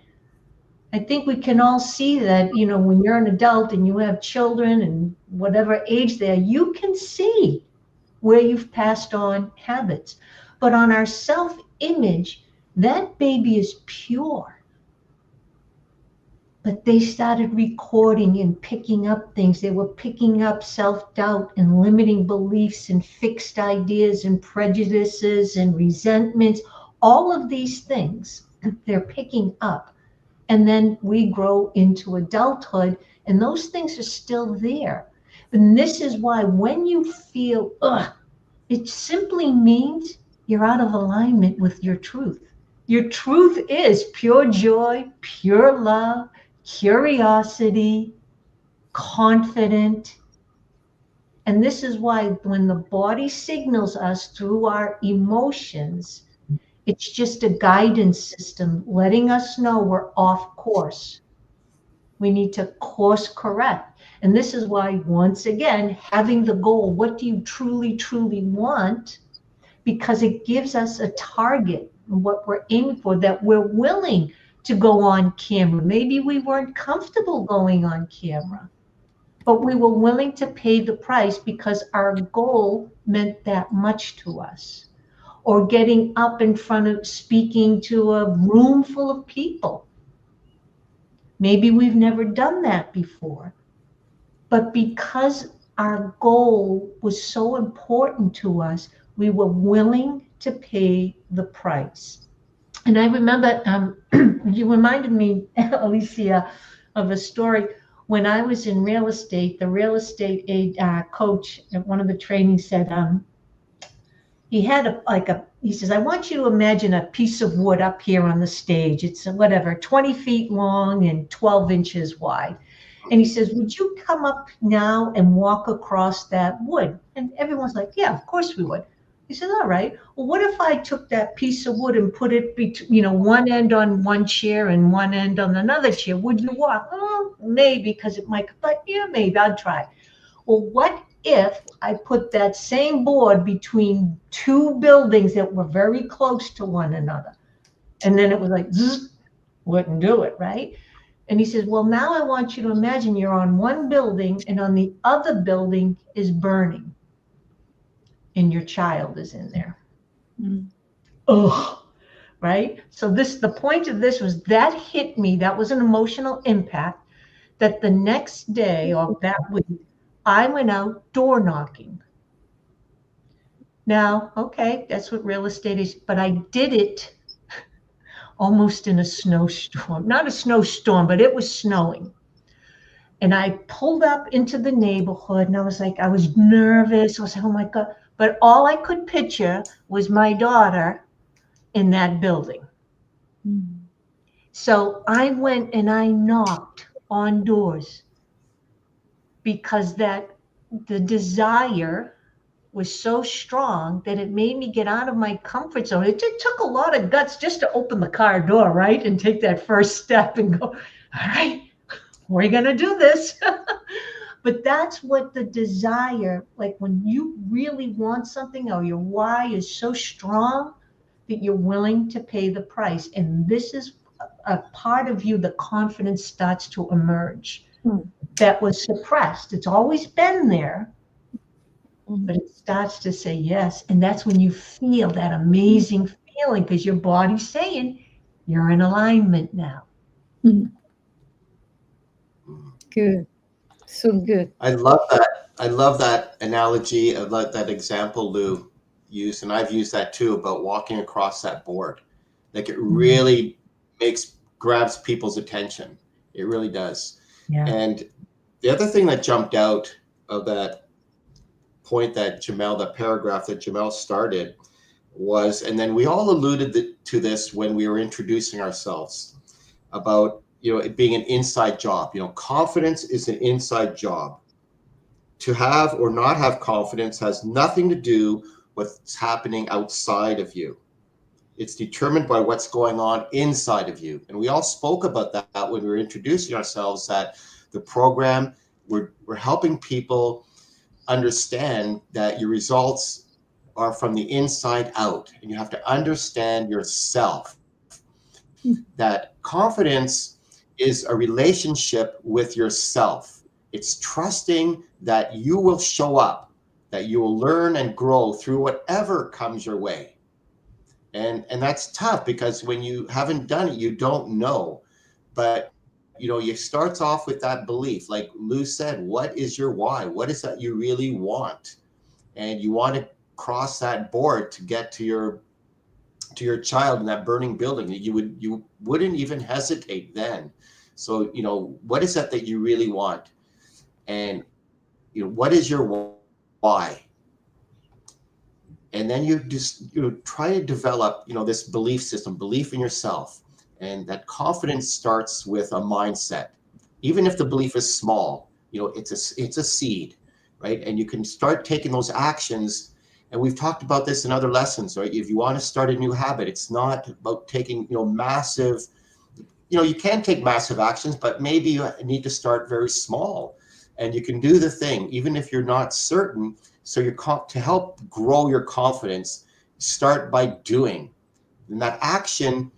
I think we can all see that, you know, when you're an adult and you have children and whatever age they are, you can see where you've passed on habits. But on our self-image, that baby is pure. But they started recording and picking up things. They were picking up self-doubt and limiting beliefs and fixed ideas and prejudices and resentments. All of these things they're picking up. And then we grow into adulthood, and those things are still there. And this is why when you feel, it simply means you're out of alignment with your truth. Your truth is pure joy, pure love, curiosity, confident. And this is why when the body signals us through our emotions, it's just a guidance system letting us know we're off course. We need to course correct. And this is why, once again, having the goal, what do you truly, truly want? Because it gives us a target, what we're aiming for, that we're willing to go on camera. Maybe we weren't comfortable going on camera, but we were willing to pay the price because our goal meant that much to us. Or getting up in front of speaking to a room full of people. Maybe we've never done that before. But because our goal was so important to us, we were willing to pay the price. And I remember, you reminded me, Alicia, of a story. When I was in real estate, the real estate coach at one of the trainings said, he had he says, I want you to imagine a piece of wood up here on the stage. It's 20 feet long and 12 inches wide. And he says, would you come up now and walk across that wood? And everyone's like, yeah, of course we would. He said, all right. Well, what if I took that piece of wood and put it between, one end on one chair and one end on another chair? Would you walk? Oh, maybe, because it might, but yeah, maybe I'd try. Well, what if I put that same board between 2 buildings that were very close to one another? And then it was like, zzz, wouldn't do it, right? And he says, well, now I want you to imagine you're on one building and on the other building is burning and your child is in there. Oh, right? So the point of this was that hit me. That was an emotional impact that the next day or that week, I went out door knocking. Now, okay, that's what real estate is, but I did it almost in a snowstorm. Not a snowstorm, but it was snowing. And I pulled up into the neighborhood and I was nervous. I was like, oh my God. But all I could picture was my daughter in that building. So I went and I knocked on doors. Because the desire was so strong that it made me get out of my comfort zone. It took a lot of guts just to open the car door, right? And take that first step and go, all right, we're going to do this. But that's what the desire, like when you really want something or your why is so strong that you're willing to pay the price. And this is a part of you, the confidence starts to emerge. That was suppressed. It's always been there, but it starts to say yes. And that's when you feel that amazing feeling because your body's saying you're in alignment now. Good. So good. I love that. I love that analogy. I love that example Lou used, and I've used that too about walking across that board. Like it really grabs people's attention. It really does. Yeah. And the other thing that jumped out of that point that that paragraph that Jamel started was, and then we all alluded to this when we were introducing ourselves about, it being an inside job. Confidence is an inside job. To have or not have confidence has nothing to do with what's happening outside of you. It's determined by what's going on inside of you. And we all spoke about that when we were introducing ourselves, that the program, we're helping people understand that your results are from the inside out, and you have to understand yourself. That confidence is a relationship with yourself. It's trusting that you will show up, that you will learn and grow through whatever comes your way. And that's tough, because when you haven't done it, you don't know. But you start off with that belief, like Lou said, what is your why? What is that you really want? And you want to cross that board to get to your child in that burning building. You wouldn't even hesitate then. So what is that you really want? And what is your why? And then you just try to develop this belief system, belief in yourself. And that confidence starts with a mindset. Even if the belief is small, it's a seed, right? And you can start taking those actions. And we've talked about this in other lessons, right? If you want to start a new habit, it's not about taking massive, you can take massive actions, but maybe you need to start very small. And you can do the thing, even if you're not certain. So to help grow your confidence, start by doing. And that action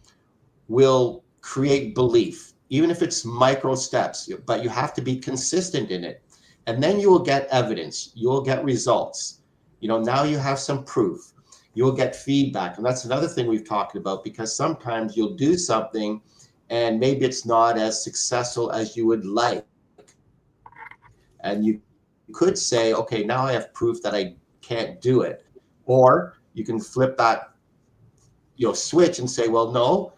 will create belief, even if it's micro steps, but you have to be consistent in it. And then you will get evidence, you will get results. Now you have some proof, you'll get feedback. And that's another thing we've talked about, because sometimes you'll do something and maybe it's not as successful as you would like. And you could say, okay, now I have proof that I can't do it. Or you can flip that, switch and say, well, no,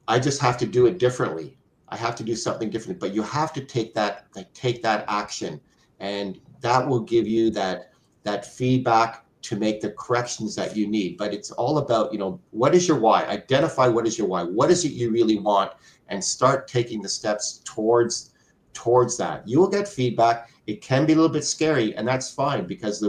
I just have to do it differently. I have to do something different. But you have to take that action, and that will give you that feedback to make the corrections that you need. But it's all about, what is your why? Identify what is your why. What is it you really want? And start taking the steps towards that. You will get feedback. It can be a little bit scary, and that's fine, because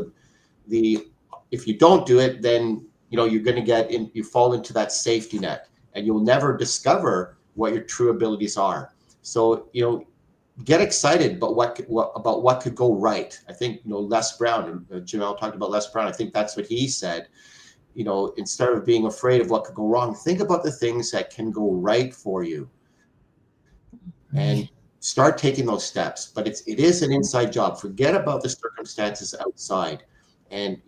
if you don't do it, then you're going to you fall into that safety net, and you'll never discover what your true abilities are. So get excited about what could go right. I think Les Brown, and Jamel talked about Les Brown. I think that's what he said. Instead of being afraid of what could go wrong, think about the things that can go right for you, and start taking those steps. But it is an inside job. Forget about the circumstances outside, and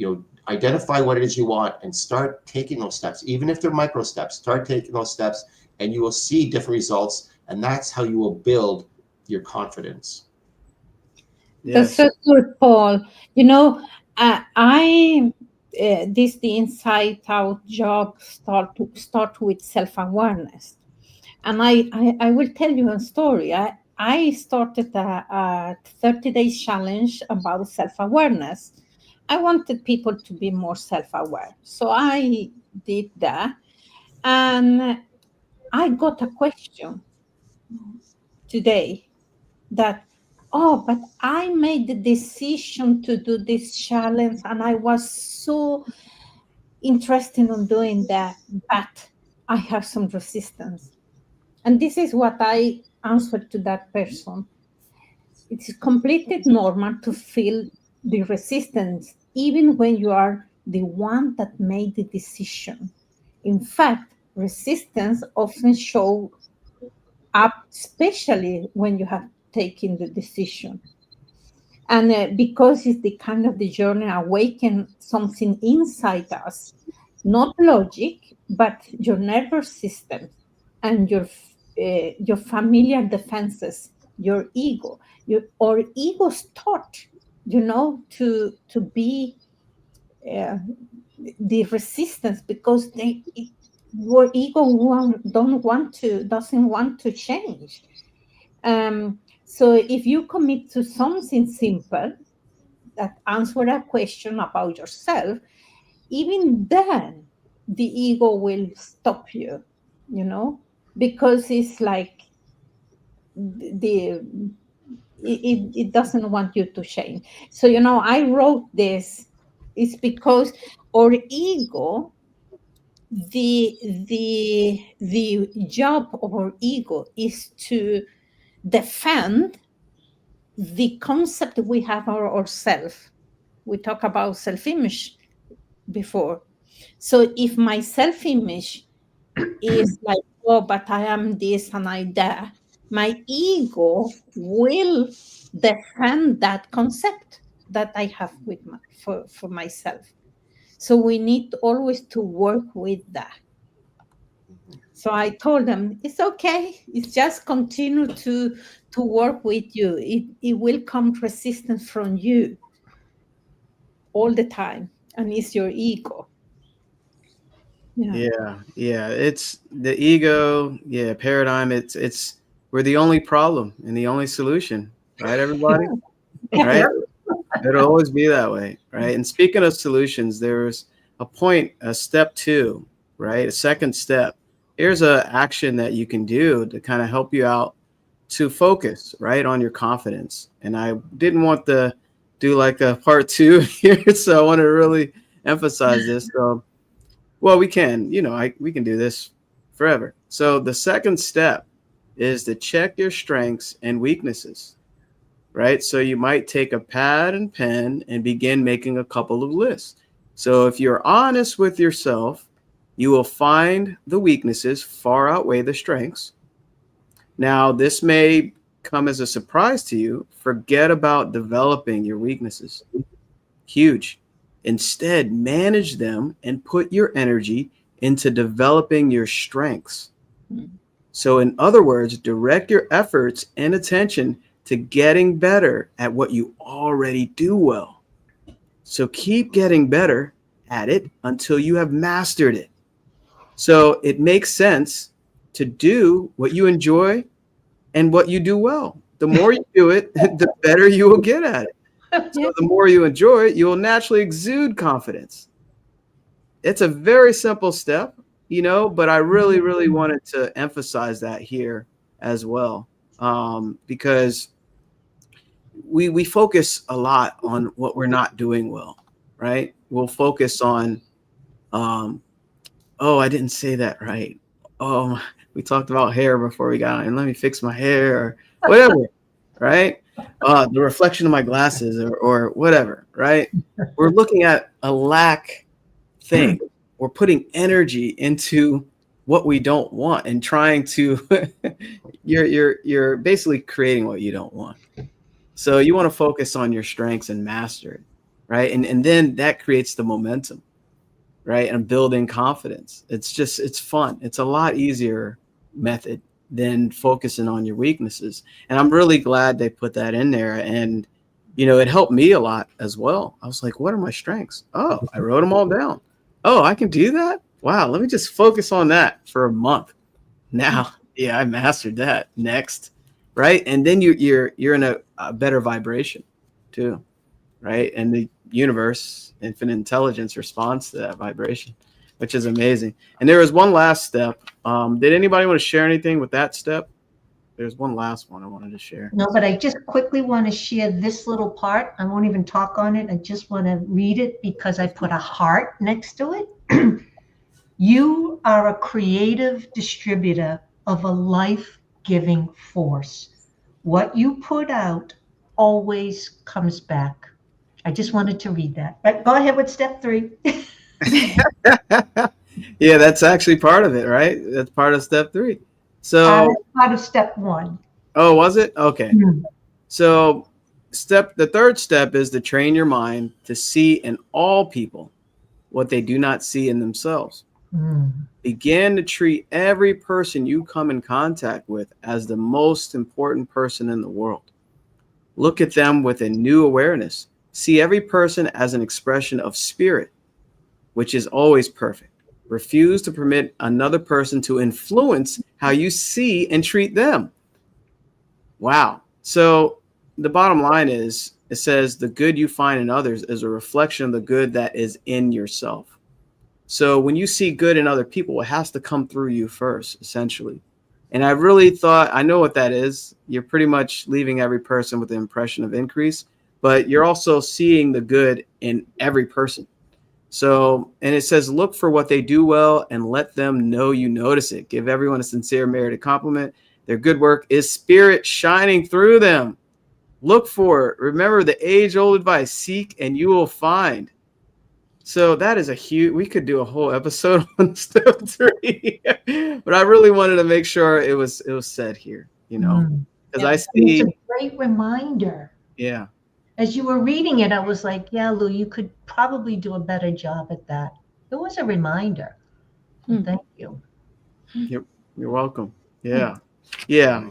identify what it is you want and start taking those steps. Even if they're micro steps, start taking those steps, and you will see different results. And that's how you will build your confidence. Yes. That's so good, Paul. The inside out job start with self-awareness. And I will tell you a story. I started a 30-day challenge about self-awareness. I wanted people to be more self-aware. So I did that. And I got a question today that, but I made the decision to do this challenge and I was so interested in doing that, but I have some resistance. And this is what I answered to that person. It's completely normal to feel the resistance, even when you are the one that made the decision. In fact, resistance often shows up, especially when you have taken the decision. And because it's the kind of the journey awaken something inside us, not logic, but your nervous system and your familiar defenses your ego. Our egos taught, to be the resistance, because your ego doesn't want to change. So if you commit to something simple, that answer a question about yourself, even then the ego will stop you, because it's like it doesn't want you to change. So I wrote this is because our ego, the job of our ego is to defend the concept we have of ourselves. We talk about self-image before. So if my self-image is like, oh, but I am this and I that, my ego will defend that concept that I have for myself. So we need always to work with that. So I told them, it's okay. It's just continue to work with you. It will come resistance from you all the time. And it's your ego. Yeah. It's the ego. Yeah. Paradigm. It's we're the only problem and the only solution, right? Everybody, right? It'll always be that way, right? And speaking of solutions, there's a step 2, right? A second step. Here's an action that you can do to kind of help you out to focus, right, on your confidence. And I didn't want to do like a part 2 here, so I want to really emphasize this. So, well, we can, we can do this forever. So the second step is to check your strengths and weaknesses, right? So you might take a pad and pen and begin making a couple of lists. So if you're honest with yourself, you will find the weaknesses far outweigh the strengths. Now, this may come as a surprise to you. Forget about developing your weaknesses. Huge. Instead, manage them and put your energy into developing your strengths. So in other words, direct your efforts and attention to getting better at what you already do well. So keep getting better at it until you have mastered it. So it makes sense to do what you enjoy and what you do well. The more you do it, the better you will get at it. So the more you enjoy it, you will naturally exude confidence. It's a very simple step, but I really, really wanted to emphasize that here as well, because we focus a lot on what we're not doing well, right? We'll focus on, oh, I didn't say that right. Oh, we talked about hair before we got on, and let me fix my hair or whatever, right? The reflection of my glasses or whatever, right? We're looking at a lack thing. We're putting energy into what we don't want and trying to, you're basically creating what you don't want. So you want to focus on your strengths and master it, right? And then that creates the momentum, right? And building confidence. It's fun. It's a lot easier method than focusing on your weaknesses. And I'm really glad they put that in there. And, it helped me a lot as well. I was like, what are my strengths? Oh, I wrote them all down. Oh, I can do that? Wow, let me just focus on that for a month. Now, yeah, I mastered that. Next, right? And then you're in a better vibration too, right? And the universe, infinite intelligence responds to that vibration, which is amazing. And there was one last step. Did anybody want to share anything with that step? There's one last one I wanted to share. No, but I just quickly want to share this little part. I won't even talk on it. I just want to read it because I put a heart next to it. You are a creative distributor of a life-giving force. What you put out always comes back. I just wanted to read that. But go ahead with step 3. Yeah, that's actually part of it, right? That's part of step 3. So part of step 1. Oh, was it? Okay. Mm-hmm. So the third step is to train your mind to see in all people what they do not see in themselves. Begin to treat every person you come in contact with as the most important person in the world. Look at them with a new awareness. See every person as an expression of spirit, which is always perfect. Refuse to permit another person to influence how you see and treat them. Wow. So the bottom line is, it says the good you find in others is a reflection of the good that is in yourself. So when you see good in other people, it has to come through you first, essentially. And I really thought, I know what that is. You're pretty much leaving every person with the impression of increase, but you're also seeing the good in every person. So, and it says, look for what they do well and let them know you notice it. Give everyone a sincere, merited compliment. Their good work is spirit shining through them. Look for it. Remember the age-old advice, seek and you will find. So that is a huge, we could do a whole episode on step 3, but I really wanted to make sure it was said here, because I see. It's a great reminder. Yeah. As you were reading it, I was like, yeah, Lou, you could probably do a better job at that. It was a reminder. Thank you. You're welcome. Yeah. Yeah.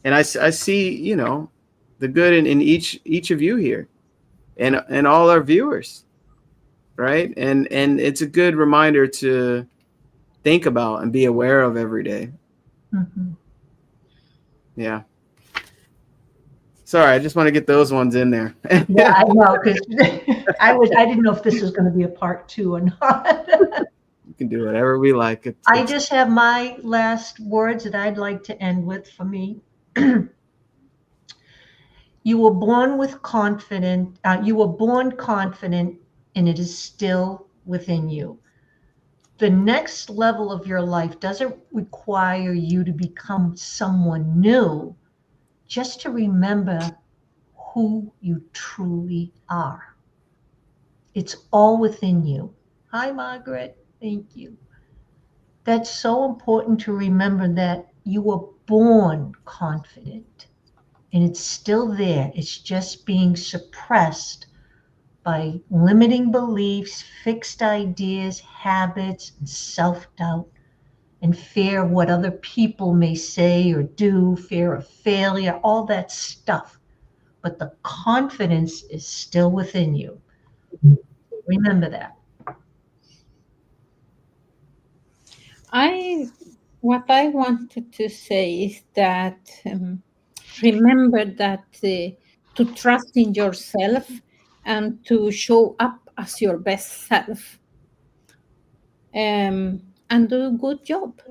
And I see, the good in each of you here and all our viewers. Right. And it's a good reminder to think about and be aware of every day. Yeah. Sorry, I just want to get those ones in there. Yeah, I know, because I didn't know if this was going to be a part 2 or not. You can do whatever we like. I just have my last words that I'd like to end with for me. You were born confident, and it is still within you. The next level of your life doesn't require you to become someone new, just to remember who you truly are. It's all within you. Hi, Margaret. Thank you. That's so important to remember, that you were born confident and it's still there. It's just being suppressed by limiting beliefs, fixed ideas, habits, and self-doubt, and fear of what other people may say or do, fear of failure, all that stuff. But the confidence is still within you. Remember that. What I wanted to say is that remember that to trust in yourself and to show up as your best self, and do a good job.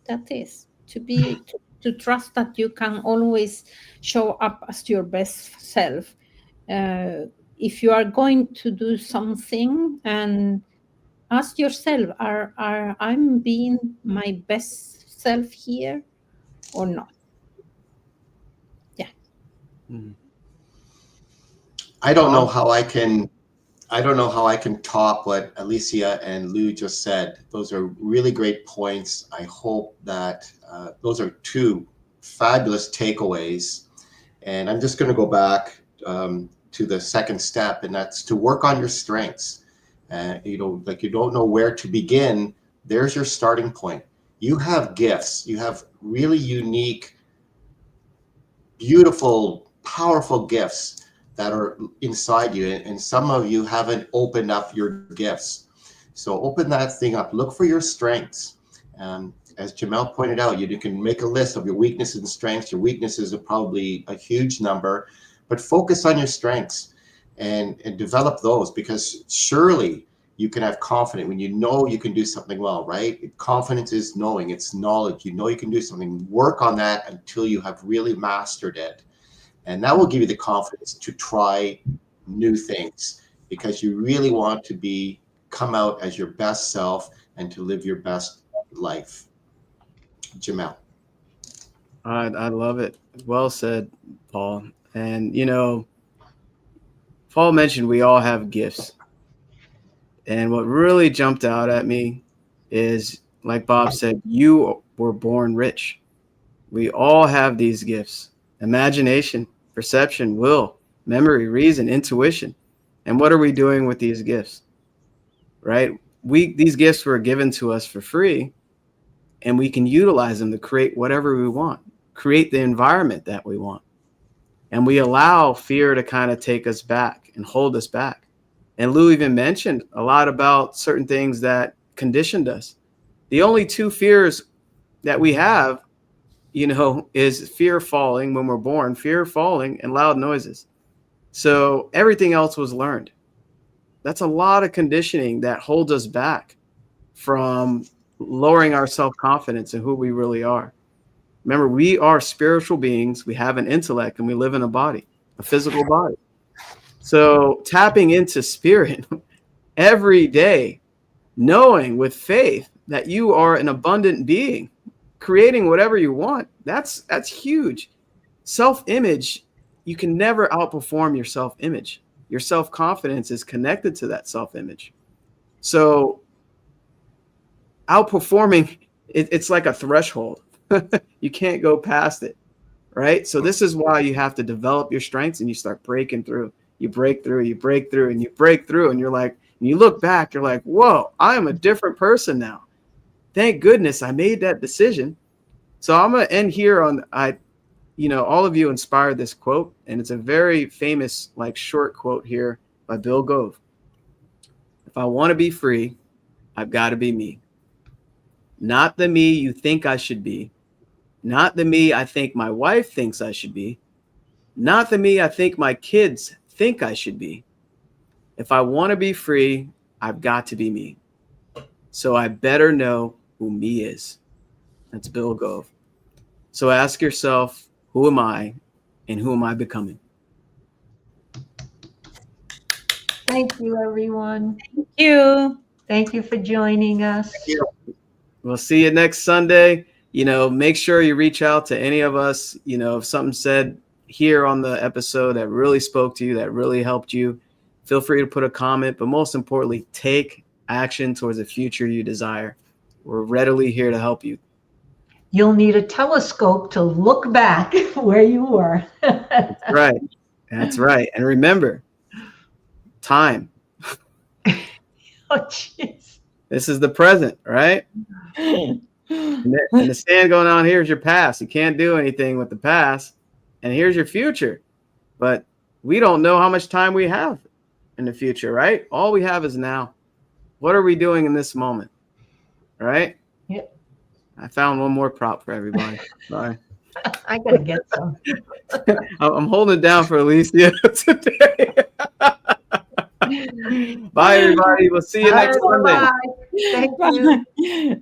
That is to trust that you can always show up as your best self. If you are going to do something, and ask yourself, are I'm being my best self here or not? Yeah. I don't know how I can top what Alicia and Lou just said. Those are really great points. I hope that those are 2 fabulous takeaways. And I'm just going to go back to the second step, and that's to work on your strengths. Like you don't know where to begin. There's your starting point. You have gifts. You have really unique, beautiful, powerful gifts that are inside you, and some of you haven't opened up your gifts. So open that thing up. Look for your strengths. As Jamel pointed out, you can make a list of your weaknesses and strengths. Your weaknesses are probably a huge number, but focus on your strengths and develop those, because surely you can have confidence when you know you can do something well, right? Confidence is knowing, it's knowledge. You know you can do something. Work on that until you have really mastered it. And that will give you the confidence to try new things, because you really want to come out as your best self and to live your best life. Jamel. I love it. Well said, Paul. And, Paul mentioned we all have gifts. And what really jumped out at me is, like Bob said, you were born rich. We all have these gifts: imagination, perception, will, memory, reason, intuition. And what are we doing with these gifts? Right? these gifts were given to us for free, and we can utilize them to create whatever we want, create the environment that we want. And we allow fear to kind of take us back and hold us back. And Lou even mentioned a lot about certain things that conditioned us. The only two fears that we have, is fear of falling when we're born, fear of falling, and loud noises. So everything else was learned. That's a lot of conditioning that holds us back from lowering our self-confidence in who we really are. Remember, we are spiritual beings. We have an intellect and we live in a body, a physical body. So tapping into spirit every day, knowing with faith that you are an abundant being, creating whatever you want, that's huge. Self-image, you can never outperform your self-image. Your self-confidence is connected to that self-image. So outperforming, it's like a threshold. You can't go past it, right? So this is why you have to develop your strengths and you start breaking through. You break through, you break through, and you break through, and you're like, and you look back, you're like, whoa, I am a different person now. Thank goodness I made that decision. So I'm going to end here on, all of you inspired this quote, and it's a very famous, short quote here by Bill Gove. If I want to be free, I've got to be me. Not the me you think I should be. Not the me I think my wife thinks I should be. Not the me I think my kids think I should be. If I want to be free, I've got to be me. So I better know who me is. That's Bill Gove. So ask yourself, who am I and who am I becoming? Thank you, everyone. Thank you. Thank you for joining us. Thank you. We'll see you next Sunday. Make sure you reach out to any of us. If something said here on the episode that really spoke to you, that really helped you, feel free to put a comment. But most importantly, take action towards the future you desire. We're readily here to help you. You'll need a telescope to look back where you were. That's right. That's right. And remember, time. Oh, jeez. This is the present, right? And the stand going on here is your past. You can't do anything with the past. And here's your future. But we don't know how much time we have in the future, right? All we have is now. What are we doing in this moment? Right? Yep. I found one more prop for everybody. Sorry. I gotta get some. I'm holding it down for Alicia today. Bye, everybody. We'll see you next Sunday. Bye. Thank you. Bye.